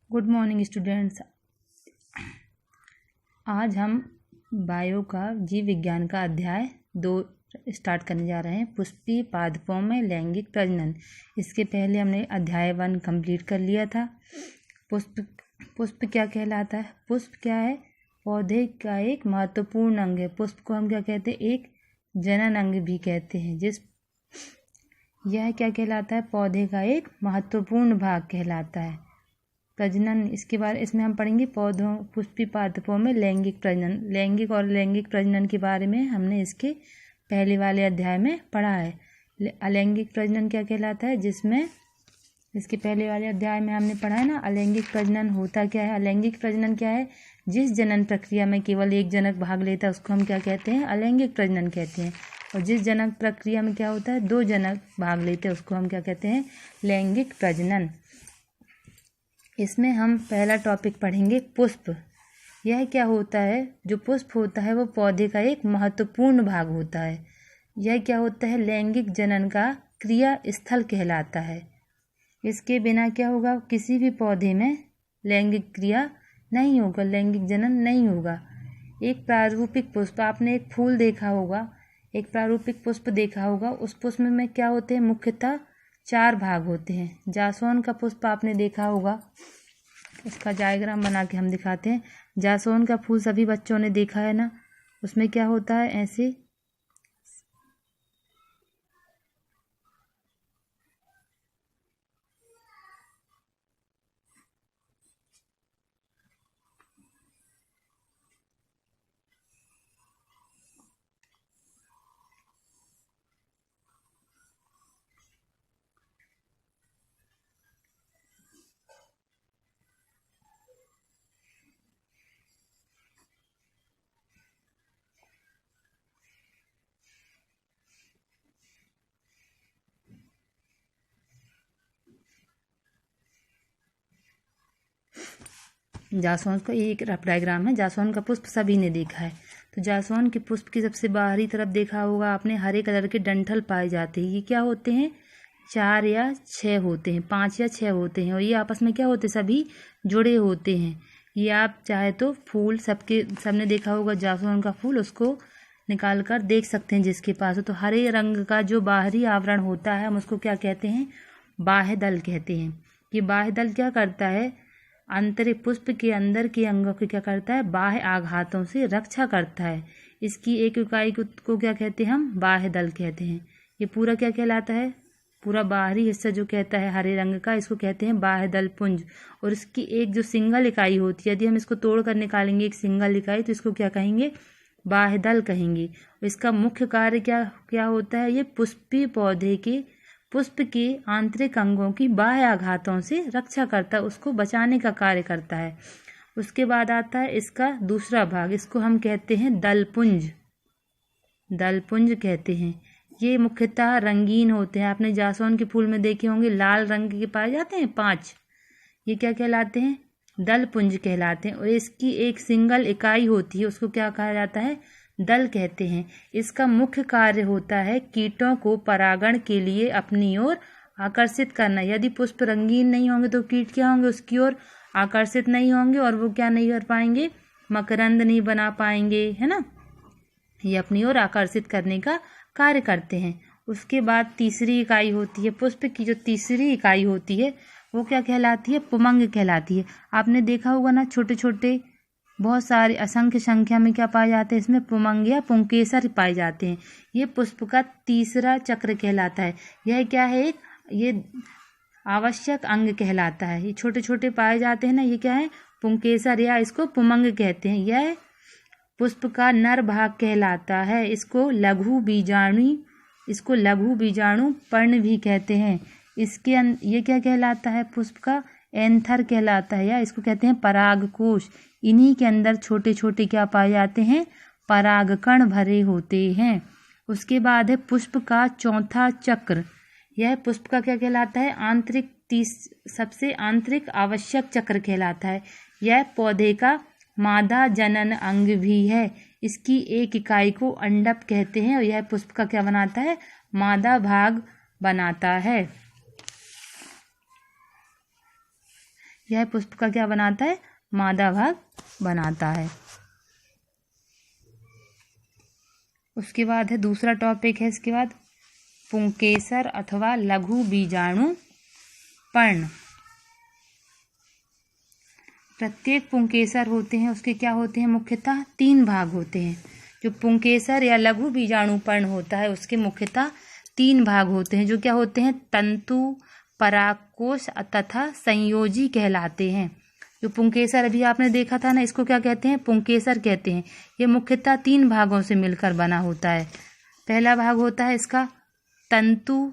Good morning students. आज हम bio का जीव विज्ञान का अध्याय 2 स्टार्ट करने जा रहे हैं। पुष्पीय पादपों में लैंगिक प्रजनन। इसके पहले हमने अध्याय 1 कंप्लीट कर लिया था। पुष्प क्या कहलाता है? पुष्प क्या है? पौधे का एक महत्वपूर्ण अंग है। पुष्प को हम क्या कहते हैं? एक जनन अंग भी कहते हैं। यह क्या कहलाता है? पौधे का एक महत्वपूर्ण भाग कहलाता है। प्रजनन, इसमें हम पढ़ेंगे पुष्पीय पादपों में लैंगिक प्रजनन। लैंगिक प्रजनन के बारे में हमने इसके पहले वाले अध्याय में पढ़ा है। अलैंगिक प्रजनन क्या कहलाता है? जिसमें इसके पहले वाले अध्याय में हमने पढ़ा है ना, अलैंगिक प्रजनन होता क्या है। अलैंगिक प्रजनन क्या है? जिस जनन प्रक्रिया में केवल एक जनक भाग लेता है उसको हम क्या कहते हैं? अलैंगिक प्रजनन कहते हैं। और जिस जनक प्रक्रिया में क्या होता है? 2 जनक भाग लेते हैं उसको हम क्या कहते हैं? लैंगिक प्रजनन। इसमें हम पहला टॉपिक पढ़ेंगे पुष्प। यह क्या होता है? जो पुष्प होता है वो पौधे का एक महत्वपूर्ण भाग होता है। यह क्या होता है? लैंगिक जनन का क्रिया स्थल कहलाता है। इसके बिना क्या होगा? किसी भी पौधे में लैंगिक क्रिया नहीं होगा, लैंगिक जनन नहीं होगा। एक प्रारूपिक पुष्प, आपने एक फूल देखा होगा, एक प्रारूपिक पुष्प देखा होगा। उस पुष्प में क्या होते हैं? मुख्यतः 4 भाग होते हैं। जासवंत का पुष्प आपने देखा होगा, इसका डायग्राम बना के हम दिखाते हैं। जासवंत का फूल सभी बच्चों ने देखा है ना। उसमें क्या होता है? ऐसे जासवंत का एक रफ डायग्राम है। जासवंत का पुष्प सभी ने देखा है। तो जासवंत के पुष्प की सबसे बाहरी तरफ देखा होगा आपने, हरे कलर के डंठल पाए जाते हैं। ये क्या होते हैं? 4 या 6 होते हैं, 5 या 6 होते हैं। और ये आपस में क्या होते हैं? सभी जुड़े होते हैं। ये आप चाहे तो फूल सबने देखा होगा जासवंत का फूल, उसको निकाल कर देख सकते हैं जिसके पास हो। तो हरे रंग का जो बाहरी आवरण होता है हम उसको क्या कहते हैं? बाह्य दल कहते हैं। ये बाह्य दल क्या करता है? आंतरिक पुष्प के अंदर के अंगों की क्या करता है? बाह्य आघातों से रक्षा करता है। इसकी एक इकाई को क्या कहते हैं? हम बाह्य दल कहते हैं। ये पूरा क्या कहलाता है? पूरा बाहरी हिस्सा जो कहता है हरे रंग का, इसको कहते हैं बाह्य दल पुंज। और इसकी एक जो सिंगल इकाई होती है, यदि हम इसको तोड़ कर निकालेंगे एक सिंगल इकाई, तो इसको क्या कहेंगे? बाह्य दल कहेंगे। इसका मुख्य कार्य क्या होता है? ये पुष्पीय पौधे के पुष्प के आंतरिक अंगों की बाह्य आघातों से रक्षा करता है, उसको बचाने का कार्य करता है। उसके बाद आता है इसका दूसरा भाग, इसको हम कहते हैं दलपुंज। दलपुंज कहते हैं। ये मुख्यतः रंगीन होते हैं। आपने जासवंत के फूल में देखे होंगे लाल रंग के पाए जाते हैं 5। ये क्या कहलाते हैं? दलपुंज कहलाते हैं। और इसकी एक सिंगल इकाई होती है, उसको क्या कहा जाता है? दल कहते हैं। इसका मुख्य कार्य होता है कीटों को परागण के लिए अपनी ओर आकर्षित करना। यदि पुष्प रंगीन नहीं होंगे तो कीट क्या होंगे? उसकी ओर आकर्षित नहीं होंगे और वो क्या नहीं कर पाएंगे? मकरंद नहीं बना पाएंगे, है ना। ये अपनी ओर आकर्षित करने का कार्य करते हैं। उसके बाद तीसरी इकाई होती है, पुष्प की जो तीसरी इकाई होती है वो क्या कहलाती है? पुमंग कहलाती है। आपने देखा होगा ना, छोटे छोटे बहुत सारे असंख्य संख्या में क्या पाए जाते हैं? इसमें पुमंग या पुंकेसर पाए जाते हैं। ये पुष्प का तीसरा चक्र कहलाता है। यह क्या है? ये आवश्यक अंग कहलाता है। ये छोटे छोटे पाए जाते हैं ना, ये क्या है? पुंकेसर या इसको पुमंग कहते हैं। यह पुष्प का नर भाग कहलाता है। इसको लघु बीजाणु पर्ण भी कहते हैं। ये क्या कहलाता है? पुष्प का एंथर कहलाता है, या इसको कहते हैं परागकोश। इन्हीं के अंदर छोटे छोटे क्या पाए जाते हैं? परागकण भरे होते हैं। उसके बाद है पुष्प का चौथा चक्र। यह पुष्प का क्या कहलाता है? सबसे आंतरिक आवश्यक चक्र कहलाता है। यह पौधे का मादा जनन अंग भी है। इसकी एक इकाई को अंडप कहते हैं और यह पुष्प का क्या बनाता है? मादा भाग बनाता है। यह पुष्प का क्या बनाता है, मादा भाग बनाता है। उसके बाद है दूसरा टॉपिक है इसके बाद पुंकेसर अथवा लघु बीजाणु पर्ण। प्रत्येक पुंकेसर होते हैं उसके क्या होते हैं, मुख्यतः 3 भाग होते हैं। जो पुंकेसर या लघु बीजाणु पर्ण होता है उसके मुख्यतः 3 भाग होते हैं, जो क्या होते हैं, तंतु, परागकोश तथा संयोजी कहलाते हैं। जो पुंकेसर अभी आपने देखा था ना, इसको क्या कहते हैं, पुंकेसर कहते हैं। ये मुख्यतः 3 भागों से मिलकर बना होता है। पहला भाग होता है इसका तंतु,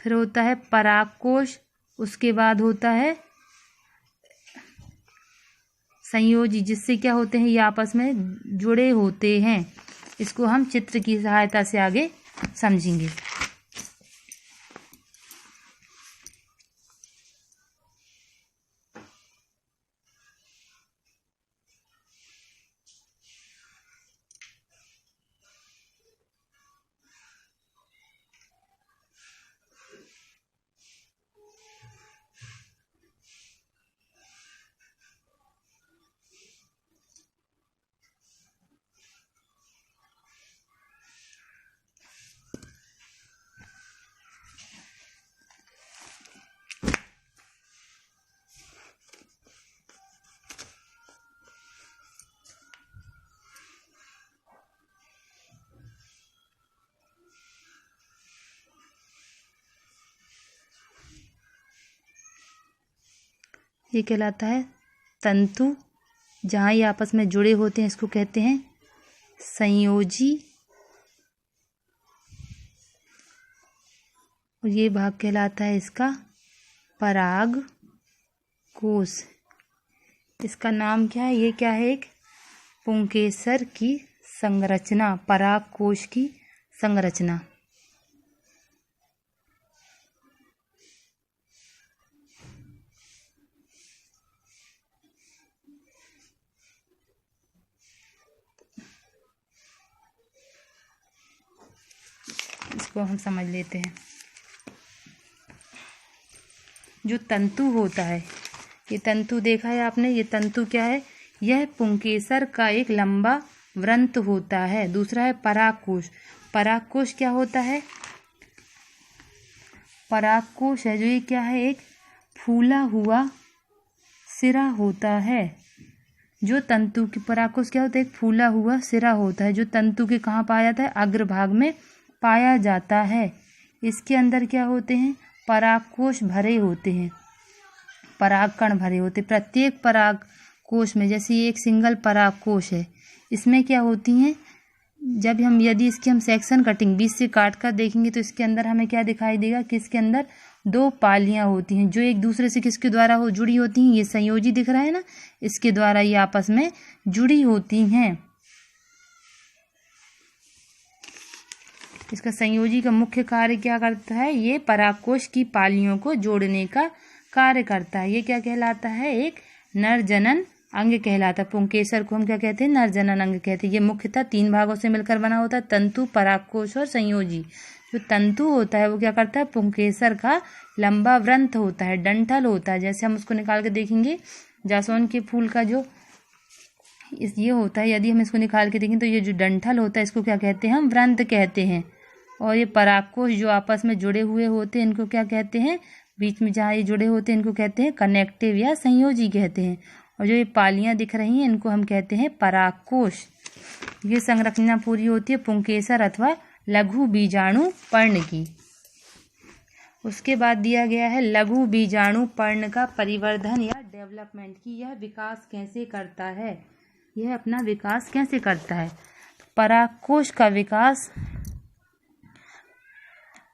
फिर होता है परागकोश, उसके बाद होता है संयोजी, जिससे क्या होते हैं, ये आपस में जुड़े होते हैं। इसको हम चित्र की सहायता से आगे समझेंगे। ये कहलाता है तंतु, जहाँ ये आपस में जुड़े होते हैं इसको कहते हैं संयोजी, और ये भाग कहलाता है इसका पराग कोश। इसका नाम क्या है, ये क्या है, एक पुंकेसर की संरचना, पराग कोश की संरचना। इसको हम समझ लेते हैं। जो तंतु होता है, ये तंतु देखा है आपने, ये तंतु क्या है, यह पुंकेसर का एक लंबा वृंत होता है। दूसरा है परागकोश। परागकोश क्या होता है, परागकोश है जो ये क्या है, एक फूला हुआ सिरा होता है। जो तंतु की परागकोश क्या होता है, एक फूला हुआ सिरा होता है, जो तंतु के कहाँ पाया जाता है, अग्रभाग में पाया जाता है। इसके अंदर क्या होते हैं, परागकोश भरे होते हैं, परागकण भरे होते। प्रत्येक परागकोश में, जैसे ये एक सिंगल परागकोश है, इसमें क्या होती हैं, जब हम यदि इसकी हम सेक्शन कटिंग बीच से काट कर देखेंगे तो इसके अंदर हमें क्या दिखाई देगा कि इसके अंदर 2 पालियां होती हैं, जो एक दूसरे से किसके द्वारा जुड़ी होती हैं, ये संयोजी दिख रहा है ना, इसके द्वारा ये आपस में जुड़ी होती हैं। इसका संयोजी का मुख्य कार्य क्या करता है, ये परागकोश की पालियों को जोड़ने का कार्य करता है। ये क्या कहलाता है, एक नरजनन अंग कहलाता है। पुंकेसर को हम क्या कहते हैं, नरजनन अंग कहते हैं। ये मुख्यतः 3 भागों से मिलकर बना होता है, तंतु, परागकोश और संयोजी। जो तंतु होता है वो क्या करता है, पुंकेसर का लंबा वृंत होता है, डंठल होता है। जैसे हम उसको निकाल के देखेंगे, जासवन के फूल का जो ये होता है, यदि हम इसको निकाल के देखें तो ये जो डंठल होता है इसको क्या कहते हैं, हम वृंत कहते हैं। और ये परागकोश जो आपस में जुड़े हुए होते हैं इनको क्या कहते हैं, बीच में जहाँ ये जुड़े होते हैं इनको कहते हैं कनेक्टिव या संयोजी कहते हैं। और जो ये पालियां दिख रही हैं इनको हम कहते हैं परागकोश। ये संरचना पूरी होती है पुंकेसर अथवा लघु बीजाणु पर्ण की। उसके बाद दिया गया है लघु बीजाणु पर्ण का परिवर्धन या डेवलपमेंट की, यह विकास कैसे करता है, यह अपना विकास कैसे करता है। परागकोश का विकास,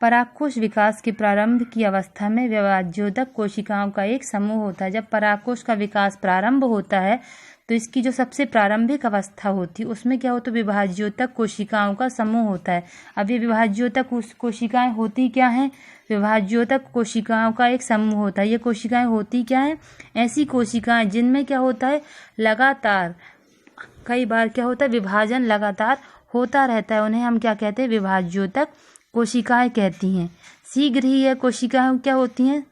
परागकोश विकास के प्रारंभ की अवस्था में विभाज्योतक कोशिकाओं का एक समूह होता है। जब परागकोश का विकास प्रारंभ होता है तो इसकी जो सबसे प्रारंभिक अवस्था होती है उसमें क्या होता है, विभाज्योतक कोशिकाओं का समूह होता है। अब ये विभाज्योतक कोशिकाएं होती क्या हैं, विभाज्योतक कोशिकाओं का एक समूह होता है। ये कोशिकाएं होती क्या हैं, ऐसी कोशिकाएं जिनमें क्या होता है, लगातार कई बार क्या होता है, विभाजन लगातार होता रहता है, उन्हें हम क्या कहते हैं, विभाज्योतक कोशिकाएं कहती हैं। शीघ्र ही यह कोशिकाएं क्या होती हैं,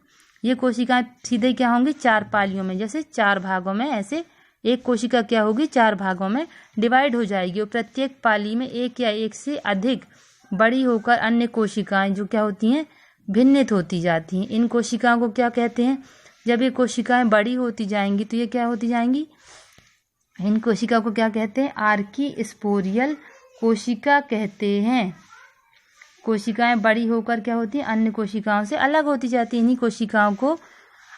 ये कोशिकाएं सीधे क्या होंगी, 4 पालियों में, जैसे 4 भागों में, ऐसे एक कोशिका क्या होगी, 4 भागों में डिवाइड हो जाएगी और प्रत्येक पाली में एक या एक से अधिक बड़ी होकर अन्य कोशिकाएं जो क्या होती हैं, भिन्नित होती जाती हैं। इन कोशिकाओं को क्या कहते हैं, जब ये कोशिकाएं बड़ी होती जाएंगी तो ये क्या होती जाएंगी, इन कोशिका को क्या कहते हैं, आर्कीस्पोरियल कोशिका कहते हैं। कोशिकाएं बड़ी होकर क्या होती हैं, अन्य कोशिकाओं से अलग होती जाती हैं। इन्हीं कोशिकाओं को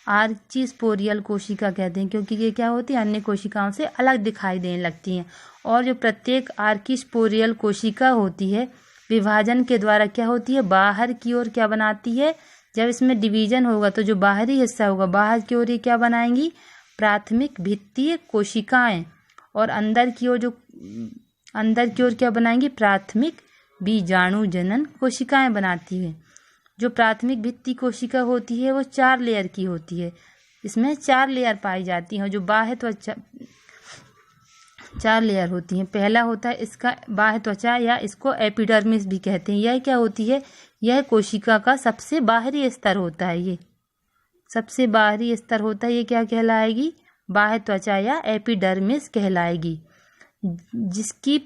आर्कीस्पोरियल कोशिका कहते हैं, क्योंकि ये क्या होती है, अन्य कोशिकाओं से अलग दिखाई देने लगती हैं। और जो प्रत्येक आर्कीस्पोरियल कोशिका होती है, विभाजन के द्वारा क्या होती है, बाहर की ओर क्या बनाती है, जब इसमें डिवीजन होगा तो जो बाहरी हिस्सा होगा, बाहर की ओर ये क्या बनाएंगी, प्राथमिक भित्तीय कोशिकाएं, और अंदर की ओर क्या बनाएंगी, प्राथमिक बीजाणु जनन कोशिकाएं बनाती है। जो प्राथमिक भित्ति कोशिका होती है वो 4 लेयर की होती है। इसमें 4 लेयर पाई जाती हैं। जो बाह्य त्वचा 4 लेयर होती हैं। पहला होता है इसका बाह्य त्वचा, या इसको एपिडर्मिस भी कहते हैं। यह क्या होती है, यह कोशिका का सबसे बाहरी स्तर होता है। ये सबसे बाहरी स्तर होता है, ये क्या कहलाएगी, बाह्य त्वचा या एपिडर्मिस कहलाएगी। जिसकी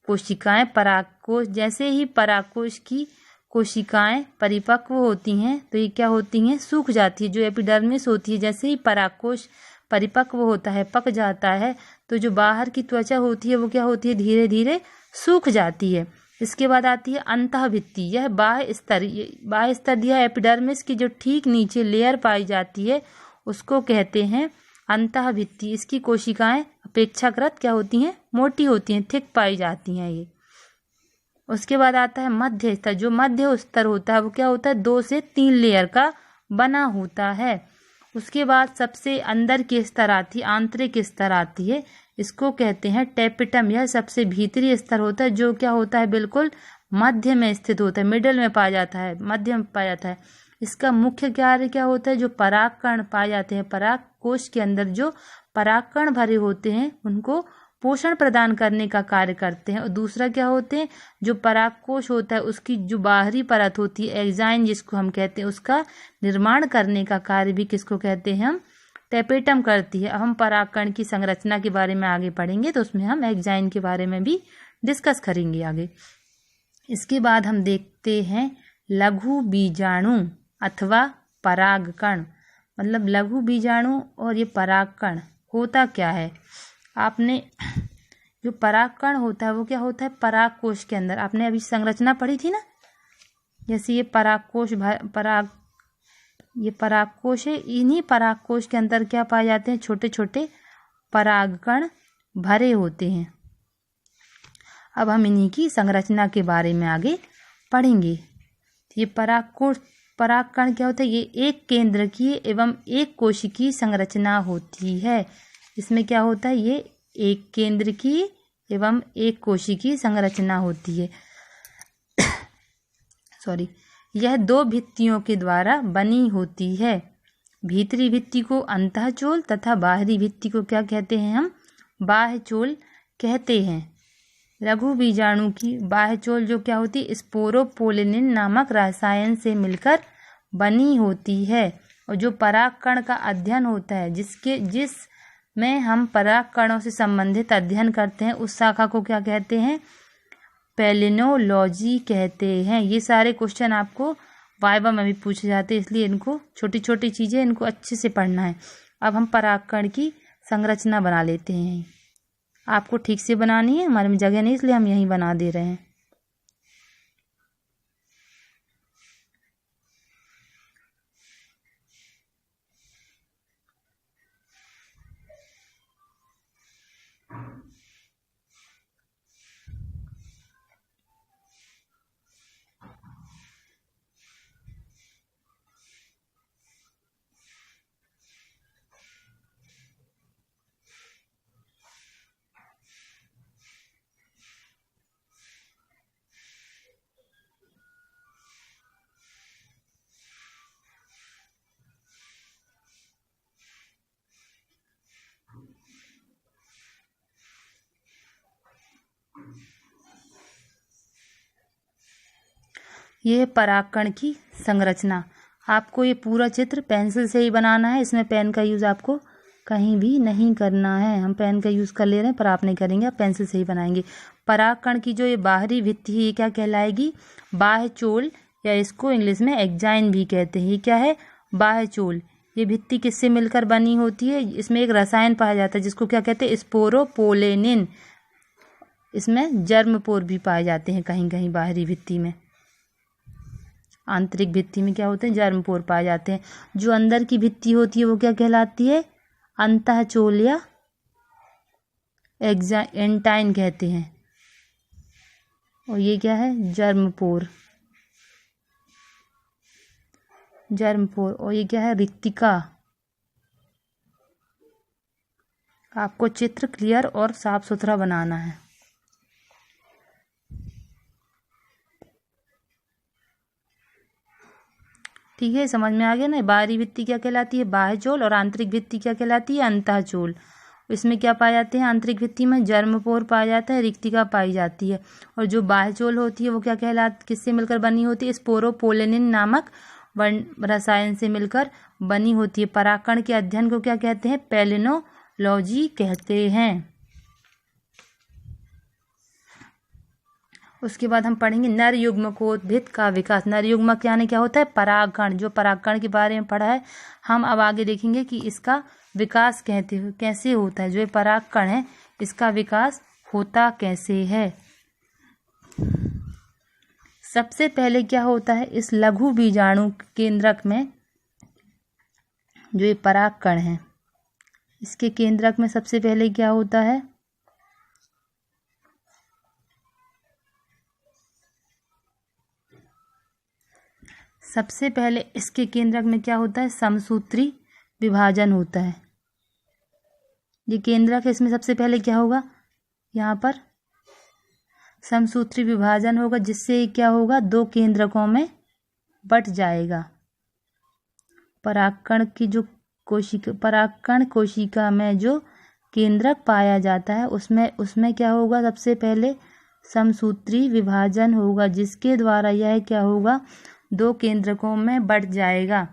कोशिकाएं परागकोश, जैसे ही परागकोश की कोशिकाएं परिपक्व होती हैं तो ये क्या होती हैं, सूख जाती है। जो एपिडर्मिस होती है, जैसे ही परागकोश परिपक्व होता है, पक जाता है, तो जो बाहर की त्वचा होती है वो क्या होती है, धीरे धीरे सूख जाती है। इसके बाद आती है अंतःभित्ति। यह बाह्य स्तर दिया एपिडर्मिस की जो ठीक नीचे लेयर पाई जाती है उसको कहते हैं अंतःभित्ति। इसकी कोशिकाएं अपेक्षाकृत क्या होती हैं, मोटी होती हैं, थिक पाई जाती हैं ये। उसके बाद आता है मध्य स्तर। जो मध्य स्तर होता है वो क्या होता है, 2 से 3 लेयर का बना होता है। उसके बाद सबसे अंदर की स्तर आती है, आंतरिक स्तर आती है, इसको कहते हैं टेपिटम। यह सबसे भीतरी स्तर होता है, जो क्या होता है, बिल्कुल मध्य में स्थित होता है, मिडल में पाया जाता है, मध्य में पाया जाता है। इसका मुख्य कार्य क्या होता है, जो परागकण पाए जाते हैं, परागकोश के अंदर जो परागकण भरे होते हैं उनको पोषण प्रदान करने का कार्य करते हैं। और दूसरा क्या होते हैं, जो परागकोश होता है उसकी जो बाहरी परत होती है, एग्जाइन जिसको हम कहते हैं, उसका निर्माण करने का कार्य भी किसको कहते हैं, हम टेपेटम करती है। अब हम परागकण की संरचना के बारे में आगे पढ़ेंगे तो उसमें हम एग्जाइन के बारे में भी डिस्कस करेंगे आगे। इसके बाद हम देखते हैं लघु बीजाणु अथवा परागकण। मतलब लघु बीजाणु और ये परागकण होता क्या है। आपने जो परागकण होता है वो क्या होता है, परागकोश के अंदर। आपने अभी संरचना पढ़ी थी ना, जैसे ये परागकोश, ये परागकोश है। इन्हीं परागकोश के अंदर क्या पाए जाते हैं, छोटे छोटे परागकण भरे होते हैं। अब हम इन्हीं की संरचना के बारे में आगे पढ़ेंगे। ये परागकण क्या होता है, ये एक केंद्रकीय एवं एक कोशिकीय संरचना होती है। इसमें क्या होता है, ये एक केंद्रकीय एवं एक कोशिकीय संरचना होती है। यह 2 भित्तियों के द्वारा बनी होती है। भीतरी भित्ति को अंतःचोल तथा बाहरी भित्ति को क्या कहते हैं, हम बाह्यचोल कहते हैं। लघु बीजाणु की बाह्यचोल जो क्या होती है, स्पोरोपोलिनिन नामक रसायन से मिलकर बनी होती है। और जो परागकण का अध्ययन होता है, जिसमें हम परागकणों से संबंधित अध्ययन करते हैं, उस शाखा को क्या कहते हैं, पेलिनोलॉजी कहते हैं। ये सारे क्वेश्चन आपको वाइवा में भी पूछे जाते हैं, इसलिए इनको छोटी छोटी चीज़ें इनको अच्छे से पढ़ना है। अब हम परागकण की संरचना बना लेते हैं। आपको ठीक से बनानी है, हमारे में जगह नहीं इसलिए हम यहीं बना दे रहे हैं। ये परागकण की संरचना। आपको ये पूरा चित्र पेंसिल से ही बनाना है, इसमें पेन का यूज़ आपको कहीं भी नहीं करना है। हम पेन का यूज़ कर ले रहे हैं पर आप नहीं करेंगे, आप पेंसिल से ही बनाएंगे। परागकण की जो ये बाहरी भित्ति है ये क्या कहलाएगी? बाह्य चोल, या इसको इंग्लिश में एक्जाइन भी कहते हैं। ये क्या है? बाह्य चोल। ये भित्ति किससे मिलकर बनी होती है? इसमें एक रसायन पाया जाता है जिसको क्या कहते हैं? स्पोरोपोलेनिन। इसमें जर्मपोर भी पाए जाते हैं कहीं कहीं बाहरी भित्ति में। आंतरिक भित्ति में क्या होते हैं? जर्मपोर पाए जाते हैं। जो अंदर की भित्ति होती है वो क्या कहलाती है? अंतःचोल या एंटाइन कहते हैं। और ये क्या है? जर्मपोर। जर्मपोर। और ये क्या है? रिक्तिका। आपको चित्र क्लियर और साफ सुथरा बनाना है। ठीक है, समझ में आ गया ना? बाहरी भित्ति क्या कहलाती है? बाह्य चोल। और आंतरिक भित्ति क्या कहलाती है? अंतःचोल। इसमें क्या पाए जाते हैं? आंतरिक भित्ति में जर्मपोर पाया जाता है, रिक्तिका पाई जाती है। और जो बाह्य चोल होती है वो क्या कहलाती, किससे मिलकर बनी होती है? स्पोरोपोलेनिन नामक रसायन से मिलकर बनी होती है। परागकण के अध्ययन को क्या कहते हैं? पैलिनोलॉजी कहते हैं। उसके बाद हम पढ़ेंगे नर युग्मकोद्भिद का विकास। नर युग्मक यानी क्या होता है? परागकण। जो परागकण के बारे में पढ़ा है हम अब आगे देखेंगे कि इसका विकास कैसे होता है। जो ये परागकण है इसका विकास होता कैसे है। सबसे पहले क्या होता है? इस लघु बीजाणु केंद्रक में जो ये परागकण है इसके केंद्रक में सबसे पहले क्या होता है? सबसे पहले इसके केंद्रक में क्या होता है? समसूत्री विभाजन होता है। ये केंद्रक है, इसमें सबसे पहले क्या होगा? यहाँ पर समसूत्री विभाजन होगा जिससे क्या होगा? दो केंद्रकों में बट जाएगा। परागकण की जो परागकण कोशिका में जो केंद्रक पाया जाता है उसमें क्या होगा? सबसे पहले समसूत्री विभाजन होगा जिसके द्वारा यह क्या होगा? दो केंद्रकों में बट जाएगा।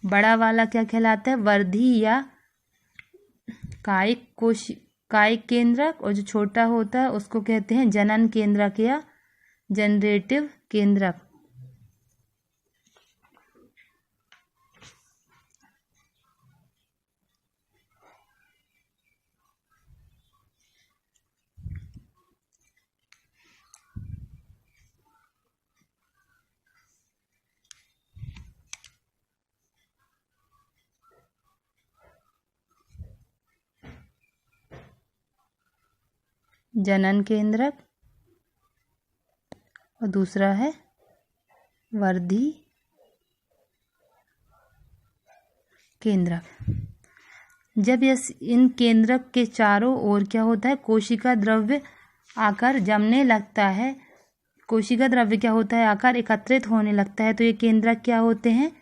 बड़ा वाला क्या कहलाता है? वर्धी या कायिक केंद्रक। और जो छोटा होता है उसको कहते हैं जनन केंद्रक या जनरेटिव केंद्रक। जनन केंद्रक और दूसरा है वर्धी केंद्रक। जब इन केंद्रक के चारों ओर क्या होता है? कोशिका द्रव्य आकर जमने लगता है। कोशिका द्रव्य क्या होता है? आकार एकत्रित होने लगता है। तो ये केंद्रक क्या होते हैं?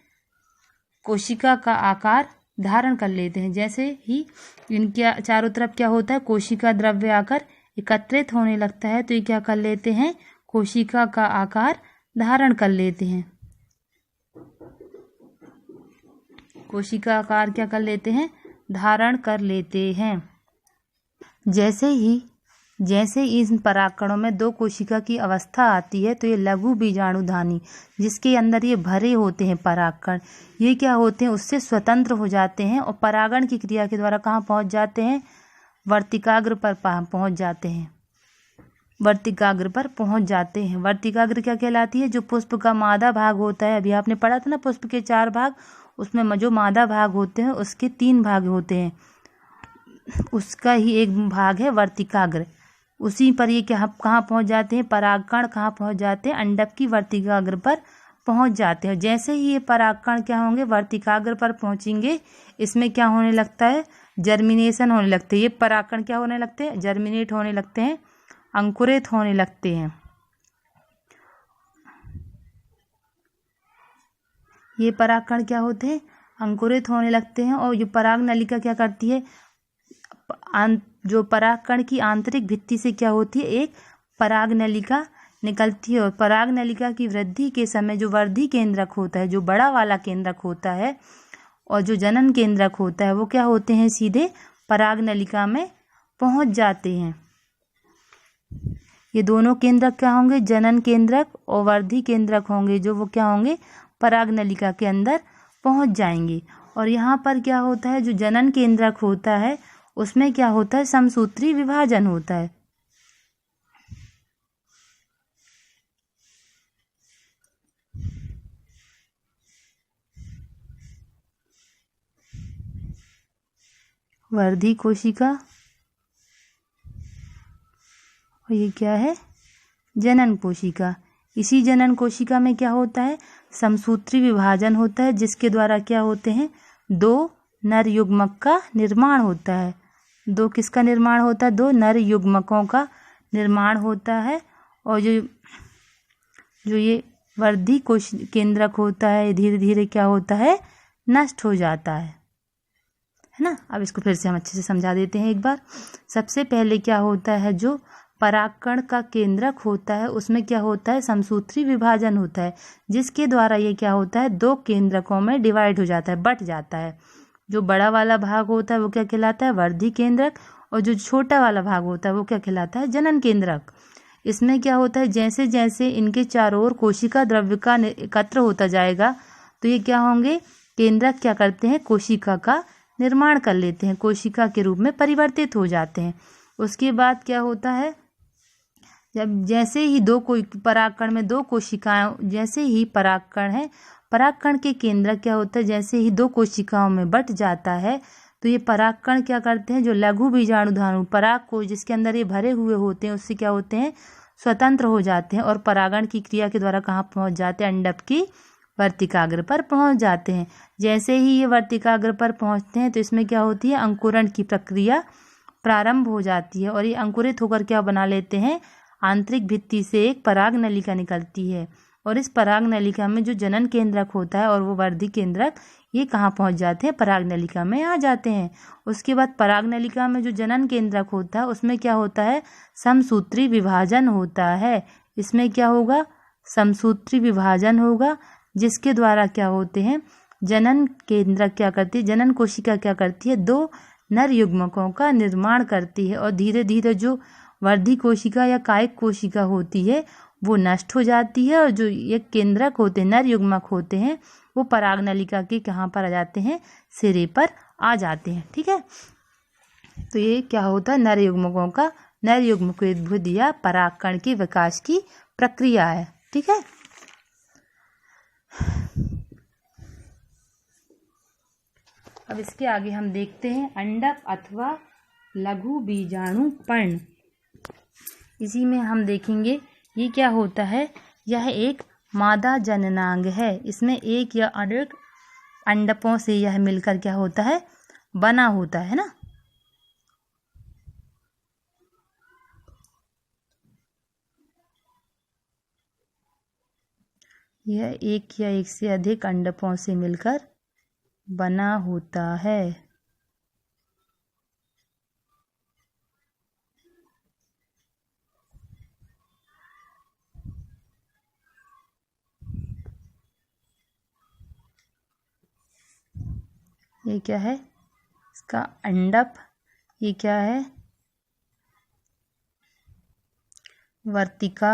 कोशिका का आकार धारण कर लेते हैं। जैसे ही इनके चारों तरफ क्या होता है? कोशिका द्रव्य आकर एकत्रित होने लगता है तो ये क्या कर लेते हैं? कोशिका का आकार धारण कर लेते हैं। कोशिका आकार क्या कर लेते हैं? धारण कर लेते हैं। जैसे ही इन परागकणों में दो कोशिका की अवस्था आती है तो ये लघु बीजाणुधानी जिसके अंदर ये भरे होते हैं परागकण, ये क्या होते हैं? उससे स्वतंत्र हो जाते हैं और परागण की क्रिया के द्वारा कहाँ पहुँच जाते हैं? वर्तिकाग्र पर पहुँच जाते हैं। वर्तिकाग्र पर पहुँच जाते हैं। वर्तिकाग्र क्या कहलाती है? जो पुष्प का मादा भाग होता है, अभी आपने पढ़ा था ना पुष्प के 4 भाग, उसमें जो मादा भाग होते हैं उसके 3 भाग होते हैं, उसका ही एक भाग है वर्तिकाग्र। उसी पर ये कहाँ पहुँच जाते हैं? परागकण कहाँ पहुँच जाते हैं? अंडक की वर्तिकाग्र पर पहुँच जाते हैं। जैसे ही ये परागकण क्या होंगे? वर्तिकाग्र पर पहुँचेंगे, इसमें क्या होने लगता है? जर्मिनेशन होने लगते हैं। ये परागकण क्या होने लगते हैं? जर्मिनेट होने लगते हैं, अंकुरित होने लगते हैं। ये परागकण क्या होते हैं? अंकुरित होने लगते हैं। और ये पराग नलिका क्या करती है? जो परागकण की आंतरिक भित्ति से क्या होती है? एक पराग नलिका निकलती है। और पराग नलिका की वृद्धि के समय जो वर्धी केंद्रक होता है, जो बड़ा वाला केंद्रक होता है, और जो जनन केंद्रक होता है, वो क्या होते हैं, सीधे पराग नलिका में पहुंच जाते हैं। ये दोनों केंद्रक क्या होंगे, जनन केंद्रक और वर्धी केंद्रक होंगे, जो वो क्या होंगे, पराग नलिका के अंदर पहुंच जाएंगे। और यहाँ पर क्या होता है, जो जनन केंद्रक होता है उसमें क्या होता है, समसूत्री विभाजन होता है। वर्धी कोशिका, और ये क्या है, जनन कोशिका। इसी जनन कोशिका में क्या होता है, समसूत्री विभाजन होता है, जिसके द्वारा क्या होते हैं, दो नर युग्मक का निर्माण होता है। दो किसका निर्माण होता है, दो नर युग्मकों का निर्माण होता है। और जो ये वर्धी कोश केंद्रक होता है, धीरे धीरे क्या होता है, नष्ट हो जाता है ना। अब इसको फिर से हम अच्छे से समझा देते हैं एक बार। सबसे पहले क्या होता है, जो परागकण का केंद्रक होता है उसमें क्या होता है, समसूत्री विभाजन होता है, जिसके द्वारा ये क्या होता है, दो केंद्रकों में डिवाइड हो जाता है, बट जाता है। जो बड़ा वाला भाग होता है वो क्या कहलाता है, वर्धी केंद्रक, और जो छोटा वाला भाग होता है वो क्या कहलाता है, जनन केंद्रक। इसमें क्या होता है, जैसे जैसे इनके चारों ओर कोशिका द्रव्य का एकत्र होता जाएगा, तो ये क्या होंगे, केंद्रक क्या करते हैं, कोशिका का निर्माण कर लेते हैं, कोशिका के रूप में परिवर्तित हो जाते हैं। उसके बाद क्या होता है, जब जैसे ही परागकण में दो कोशिकाएं, जैसे ही परागकण है, परागकण के केंद्रक क्या होता है, जैसे ही दो कोशिकाओं में बट जाता है, तो ये परागकण क्या करते हैं, जो लघु बीजाणुधानु पराग कोश जिसके अंदर ये भरे हुए होते हैं, उससे क्या होते हैं, स्वतंत्र हो जाते हैं, और परागण की क्रिया के द्वारा कहाँ पहुंच जाते हैं, अंडप की वर्तिकाग्र पर पहुंच जाते हैं। जैसे ही ये वर्तिकाग्र पर पहुंचते हैं, तो इसमें क्या होती है, अंकुरण की प्रक्रिया प्रारंभ हो जाती है, और ये अंकुरित होकर क्या बना लेते हैं, आंतरिक भित्ति से एक पराग नलिका निकलती है। और इस पराग नलिका में जो जनन केंद्रक होता है और वो वर्धी केंद्रक, ये कहाँ पहुंच जाते हैं, पराग नलिका में आ जाते हैं। उसके बाद पराग नलिका में जो जनन केंद्रक होता है उसमें क्या होता है, समसूत्री विभाजन होता है। इसमें क्या होगा, समसूत्री विभाजन होगा, जिसके द्वारा क्या होते हैं, जनन केंद्रक क्या करती है, जनन कोशिका क्या करती है, दो नर युग्मकों का निर्माण करती है। और धीरे धीरे जो वर्धी कोशिका या कायिक कोशिका होती है वो नष्ट हो जाती है, और जो ये केंद्रक होते हैं, नर युग्मक होते हैं, वो पराग नलिका के कहाँ पर आ जाते हैं, सिरे पर आ जाते हैं। ठीक है, तो ये क्या होता है, नर युग्मकों का, नर युग्मकोद्भुत या परागकण के विकास की प्रक्रिया है। ठीक है, अब इसके आगे हम देखते हैं अंडक अथवा लघु बीजाणु पर्ण। इसी में हम देखेंगे ये क्या होता है, यह एक मादा जननांग है। इसमें एक या अनेक अंडकों से यह मिलकर क्या होता है, बना होता है ना। यह एक या एक से अधिक अंडकों से मिलकर बना होता है। ये क्या है, इसका अंडप, ये क्या है, वर्तिका,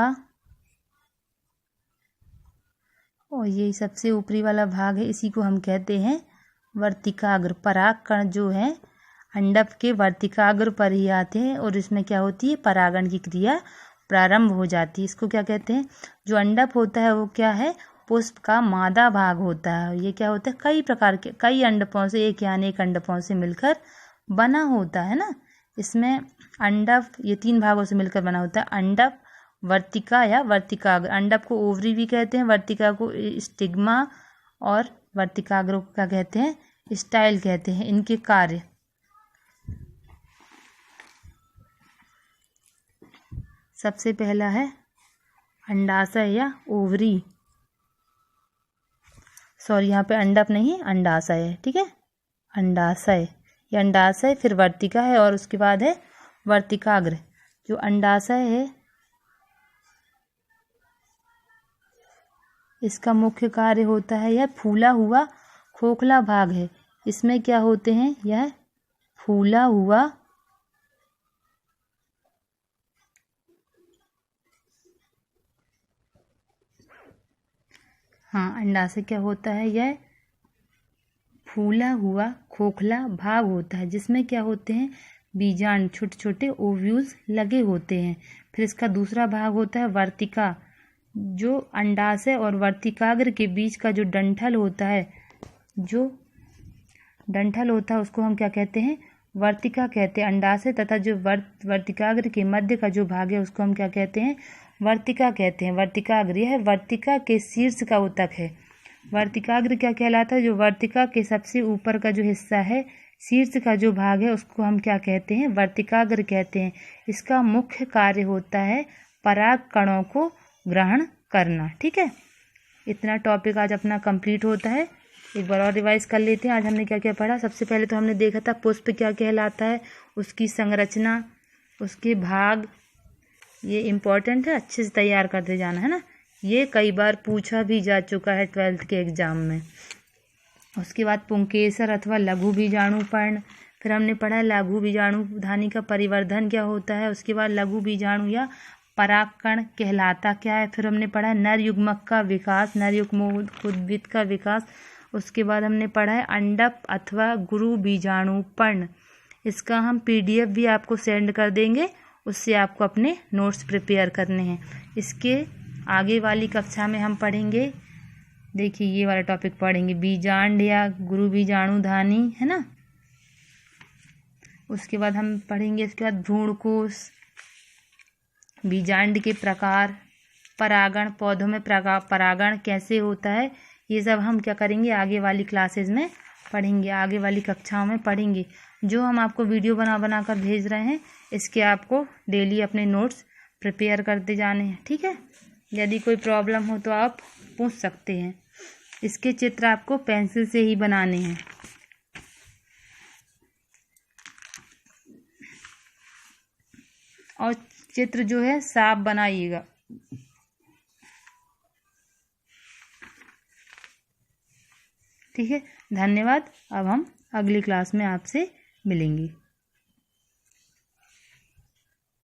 और ये सबसे ऊपरी वाला भाग है, इसी को हम कहते हैं वर्तिकाग्र। परागकण जो है अंडप के वर्तिकाग्र पर ही आते हैं, और इसमें क्या होती है, परागण की क्रिया प्रारंभ हो जाती है। इसको क्या कहते हैं, जो अंडप होता है वो क्या है, पुष्प का मादा भाग होता है। ये क्या होता है, कई प्रकार के, कई अंडपों से, एक या अनेक अंडपों से मिलकर बना होता है ना। इसमें अंडप ये तीन भागों से मिलकर बना होता है, अंडप, वर्तिका या वर्तिकाग्र। अंडप को ओवरी भी कहते हैं, वर्तिका को स्टिग्मा, और वर्तिकाग्र को क्या कहते हैं, स्टाइल कहते हैं। इनके कार्य, सबसे पहला है अंडाशय या ओवरी, सॉरी यहाँ पे अंडप नहीं, अंडाशय है। ठीक है, अंडाशय, ये अंडाशय, फिर वर्तिका है, और उसके बाद है वर्तिकाग्र। जो अंडाशय है इसका मुख्य कार्य होता है, यह फूला हुआ खोखला भाग है। इसमें क्या होते हैं, यह फूला हुआ अंडाशय क्या होता है, यह फूला हुआ खोखला भाग होता है, जिसमें क्या होते हैं, बीजांड छोटे छोटे ओव्यूल्स लगे होते हैं। फिर इसका दूसरा भाग होता है वर्तिका, जो अंडाशय और वर्तिकाग्र के बीच का जो डंठल होता है, उसको हम क्या कहते हैं, वर्तिका कहते हैं। अंडाशय तथा जो वर्तिकाग्र के मध्य का जो भाग है उसको हम क्या कहते हैं, वर्तिका कहते हैं। वर्तिकाग्र यह वर्तिका के शीर्ष का ऊतक है। वर्तिकाग्र क्या कहलाता है, जो वर्तिका के सबसे ऊपर का जो हिस्सा है, शीर्ष का जो भाग है, उसको हम क्या कहते हैं, वर्तिकाग्र कहते हैं। इसका मुख्य कार्य होता है पराग कणों को ग्रहण करना। ठीक है, इतना टॉपिक आज अपना कंप्लीट होता है। एक बार और रिवाइज कर लेते हैं। आज हमने क्या क्या पढ़ा। सबसे पहले तो हमने देखा था पुष्प क्या कहलाता है, उसकी संरचना, उसके भाग, ये इम्पोर्टेंट है, अच्छे से तैयार करते जाना है ना। ये कई बार पूछा भी जा चुका है 12th के एग्जाम में। उसके बाद पुंकेसर अथवा लघु बीजाणुपर्ण, फिर हमने पढ़ा लघु बीजाणु धानी का परिवर्धन क्या होता है। उसके बाद लघु बीजाणु या परागकण कहलाता क्या है। फिर हमने पढ़ा नर युग्मक का विकास, नर युग्मोद्भिद का विकास। उसके बाद हमने पढ़ा है अंडप अथवा गुरु बीजाणुपर्ण। इसका हम PDF भी आपको सेंड कर देंगे, उससे आपको अपने नोट्स प्रिपेयर करने हैं। इसके आगे वाली कक्षा में हम पढ़ेंगे, देखिए ये वाला टॉपिक पढ़ेंगे, बीजांड या गुरु बीजाणुधानी, है ना। उसके बाद हम पढ़ेंगे, इसके बाद भ्रूणकोश, बीजांड के प्रकार, परागण, पौधों में परागण कैसे होता है, ये सब हम क्या करेंगे, आगे वाली क्लासेस में पढ़ेंगे, आगे वाली कक्षाओं में पढ़ेंगे। जो हम आपको वीडियो बना कर भेज रहे हैं, इसके आपको डेली अपने नोट्स प्रिपेयर करते जाने हैं। ठीक है, यदि कोई प्रॉब्लम हो तो आप पूछ सकते हैं। इसके चित्र आपको पेंसिल से ही बनाने हैं। और चित्र जो है साफ बनाइएगा। ठीक है, धन्यवाद। अब हम अगली क्लास में आपसे मिलेंगे।